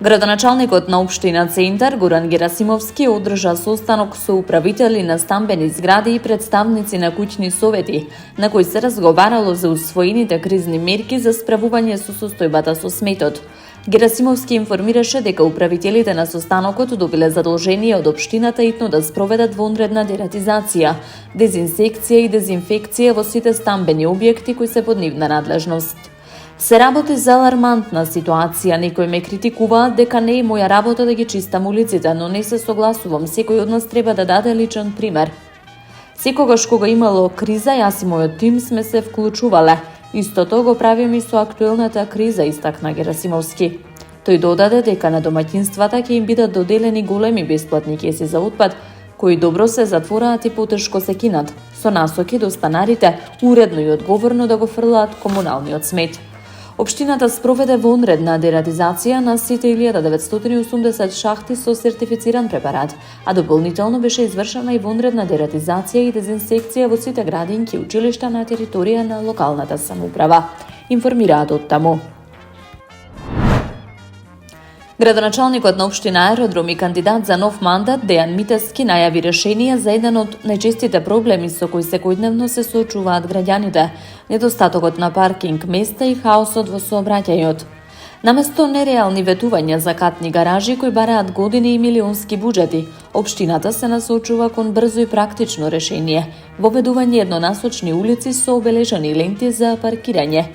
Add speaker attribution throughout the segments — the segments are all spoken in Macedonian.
Speaker 1: Градоначалникот на општина Центар Горан Герасимовски одржа состанок со управители на стамбени згради и представници на куќни совети, на кој се разговарало за усвоените кризни мерки за справување со состојбата со сметот. Герасимовски информираше дека управителите на состанокот добиле задолжение од општината итно да спроведат вонредна дератизација, дезинсекција и дезинфекција во сите стамбени објекти кои се под нивна надлежност. Се работи за алармантна ситуација, некои ме критикуваат дека не е моја работа да ги чистам улиците, но не се согласувам, секој од нас треба да даде личен пример. Секогаш кога имало криза, јас и мојот тим сме се вклучувале. Истото го правиме и со актуелната криза, истакна Герасимовски. Тој додаде дека на домаќинствата ќе им бидат доделени големи бесплатни кеси за отпад, кои добро се затвораат и потешко се кинат, со насоки до станарите уредно и одговорно да го фрлаат комуналниот смет. Општината спроведе вонредна дератизација на сите 1980 шахти со сертифициран препарат, а дополнително беше извршена и вонредна дератизација и дезинсекција во сите градинки и училишта на територија на локалната самоуправа, информираат од таму. Градоначалникот на општина Аеродром и кандидат за нов мандат Дејан Митевски најави решение за еден од најчестите проблеми со кои секојдневно се соочуваат граѓаните – недостатокот на паркинг места и хаосот во сообраќајот. Наместо нереални ветувања за катни гаражи кои бараат години и милионски буџети, општината се насочува кон брзо и практично решение – воведување еднонасочни улици со обележани ленти за паркирање.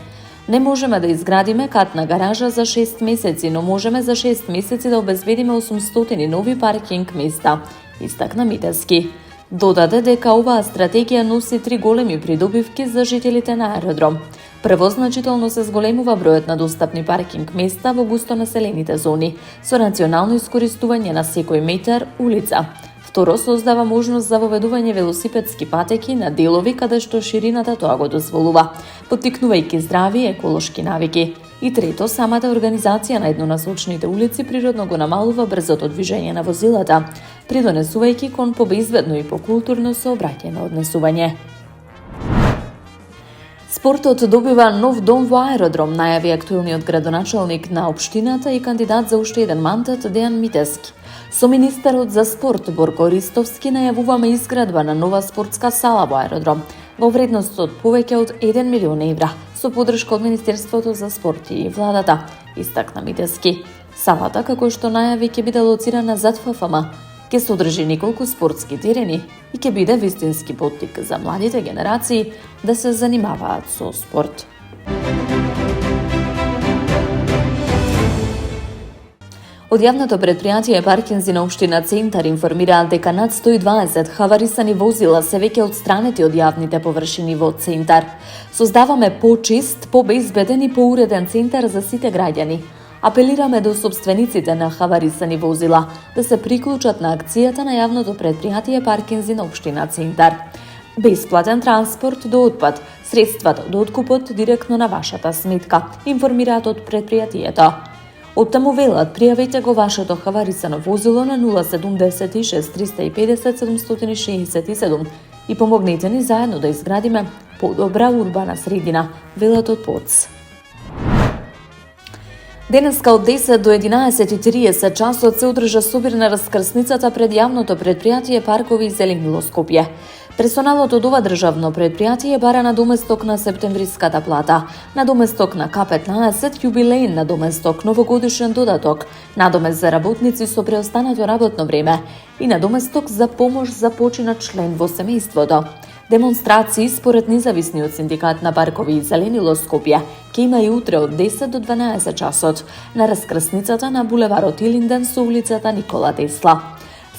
Speaker 1: Не можеме да изградиме катна гаража за 6 месеци, но можеме за 6 месеци да обезбедиме 800 нови паркинг места, истакна Митевски. Додаде дека оваа стратегија носи 3 големи придобивки за жителите на Аеродром. Прво, значително се зголемува бројот на достапни паркинг места во густо населените зони, со рационално искористување на секој метар улица. Второ, создава можност за воведување велосипедски патеки на делови каде што ширината тоа го дозволува, поттикнувајќи здрави еколошки навики. И трето, самата организација на еднонасочните улици природно го намалува брзото движење на возилата, придонесувајќи кон побезбедно и покултурно сообраќајно однесување. Спортот добива нов дом во Аеродром, најави актуелниот градоначалник на општината и кандидат за уште еден мандат Дејан Митевски. Со министерот за спорт Борко Ристовски најавуваме изградба на нова спортска сала во Аеродром во вредност од повеќе од 1 милион евра со поддршка од Министерството за спорт и владата, истакна Митевски. Салата, како што најави, ќе биде лоцирана зад ФФМ, ќе содржи неколку спортски терени и ќе биде вистински поттик за младите генерации да се занимаваат со спорт. Од јавното предпријатие Паркинзи на општина Центар информираат дека над 120 хаварисани возила се веќе отстранети од јавните површини во Центар. Создаваме почист, побезбеден и поуреден центар за сите граѓани. Апелираме до собствениците на хаварисани возила да се приклучат на акцијата на јавното предпријатие Паркинзи на општина Центар. Бесплатен транспорт до отпад, средствата од откупот директно на вашата сметка, информираат од предпријатието. Од таму велат, пријавете го вашето хаварисано возило на 076 350 767 и помогнете ни заедно да изградиме подобра урбана средина, велат од ПОЦ. Денеска од 10 до 11:30 часот се одржа собир на раскрсницата пред јавното предпријатие Паркови и зеленило Скопје. Персоналот од ова државно предпријатие бара надоместок на септемвриската плата, надоместок на К15, јубилеен надоместок, новогодишен додаток, надомест за работници со преостанато работно време и надоместок за помош за починат член во семејството. Демонстрации според независниот синдикат на Паркови и зеленило Скопје ќе има и утре од 10 до 12 часот на раскрсницата на булеварот Илинден со улицата Никола Тесла.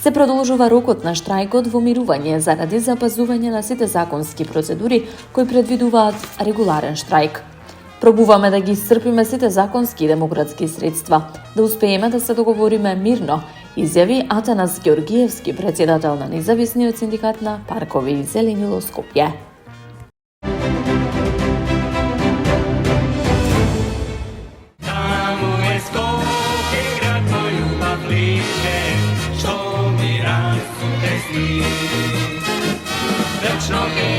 Speaker 1: Се продолжува рокот на штрајкот во мирување заради запазување на сите законски процедури кои предвидуваат регуларен штрајк. Пробуваме да ги исцрпиме сите законски и демократски средства, да успееме да се договориме мирно, изјави Атанас Ѓоргиевски, председател на независниот синдикат на Паркови и зеленило Скопје.
Speaker 2: Vечно